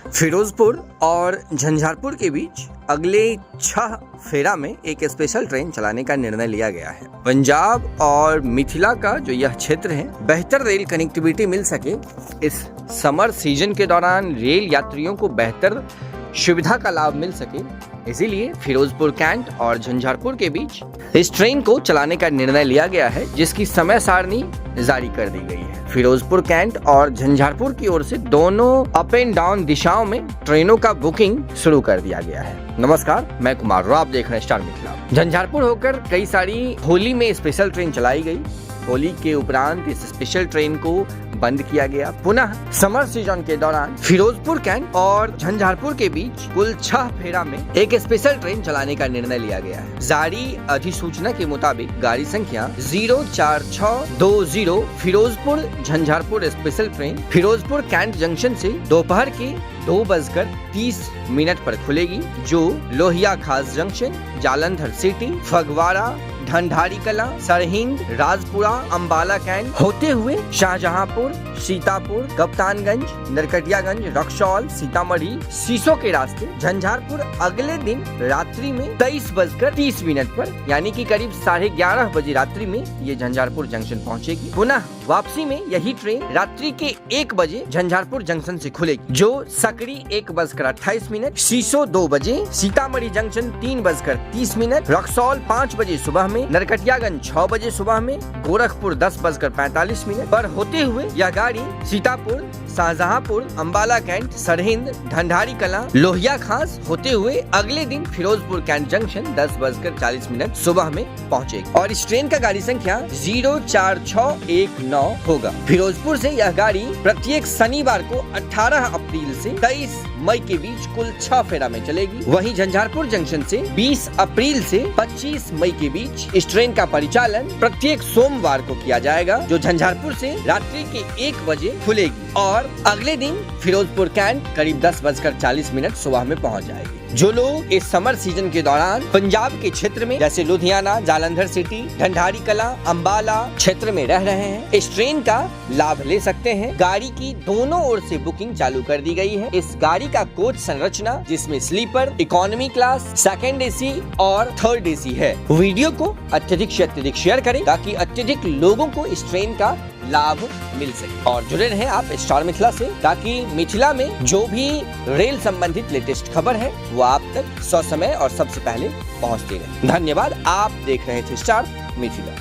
फिरोजपुर और झंझारपुर के बीच अगले 6 फेरा में एक स्पेशल ट्रेन चलाने का निर्णय लिया गया है। पंजाब और मिथिला का जो यह क्षेत्र है, बेहतर रेल कनेक्टिविटी मिल सके, इस समर सीजन के दौरान रेल यात्रियों को बेहतर सुविधा का लाभ मिल सके, इसीलिए फिरोजपुर कैंट और झंझारपुर के बीच इस ट्रेन को चलाने का निर्णय लिया गया है, जिसकी समय सारणी जारी कर दी गई है। फिरोजपुर कैंट और झंझारपुर की ओर से दोनों अप एंड डाउन दिशाओं में ट्रेनों का बुकिंग शुरू कर दिया गया है। नमस्कार, मैं कुमार राव, आप देख रहे हैं स्टार मिथिला। झंझारपुर होकर कई सारी होली में स्पेशल ट्रेन चलाई गई। होली के उपरांत इस स्पेशल ट्रेन को बंद किया गया। पुनः समर सीजन के दौरान फिरोजपुर कैंट और झंझारपुर के बीच कुल 6 फेरा में एक स्पेशल ट्रेन चलाने का निर्णय लिया गया है। जारी अधिसूचना के मुताबिक गाड़ी संख्या 04620 Firozpur Jhanjharpur special train Firozpur cantt junction से दोपहर के 2:30 पर खुलेगी, जो Lohian Khas junction, Jalandhar city, Phagwara, Dhandari Kalan, Sirhind, Rajpura, Ambala cantt होते हुए शाहजहांपुर, सीतापुर, कप्तानगंज, नरकटियागंज, रक्सौल, सीतामढ़ी, सीसो के रास्ते झंझारपुर अगले दिन रात्रि में 23:30 पर यानी कि करीब 11:30 बजे रात्रि में ये झंझारपुर जंक्शन पहुंचेगी। पुनः वापसी में यही ट्रेन रात्रि के 1 बजे झंझारपुर जंक्शन से खुलेगी, जो सकड़ी 1:28, सीसो 2 बजे, सीतामढ़ी जंक्शन 3:30, रक्सौल 5 बजे सुबह में, नरकटियागंज 6 बजे सुबह में, गोरखपुर 10:45 पर होते हुए यह गाड़ी सीतापुर, शाहजहांपुर, अंबाला कैंट, सरहिंद, ढंढारी कला, लोहिया खास होते हुए अगले दिन फिरोजपुर कैंट जंक्शन 10:40 सुबह में पहुंचेगी और इस ट्रेन का गाड़ी संख्या 04619 होगा। फिरोजपुर से यह गाड़ी प्रत्येक शनिवार को 18 अप्रैल से 23 मई के बीच कुल 6 फेरा में चलेगी। वहीं झंझारपुर जंक्शन से 20 अप्रैल से 25 मई के बीच इस ट्रेन का परिचालन प्रत्येक सोमवार को किया जाएगा, जो झंझारपुर से रात्रि के 1 बजे खुलेगी और अगले दिन फिरोजपुर कैंट करीब 10:40 सुबह में पहुंच जाएगी। जो लोग इस समर सीजन के दौरान पंजाब के क्षेत्र में जैसे लुधियाना, जालंधर सिटी, ढंढारी कला, अंबाला क्षेत्र में रह रहे हैं, इस ट्रेन का लाभ ले सकते हैं। गाड़ी की दोनों ओर से बुकिंग चालू कर दी गई है। इस गाड़ी का कोच संरचना जिसमें sleeper, economy class, second AC और थर्ड एसी है। वीडियो को अत्यधिक से अत्यधिक शेयर करें ताकि अत्यधिक लोगों को इस ट्रेन का लाभ मिल सके और जुड़े रहें आप स्टार मिथिला से, ताकि मिथिला में जो भी रेल संबंधित लेटेस्ट खबर है वो आप तक ससमय और सबसे पहले पहुंचती रहे। धन्यवाद, आप देख रहे थे स्टार मिथिला।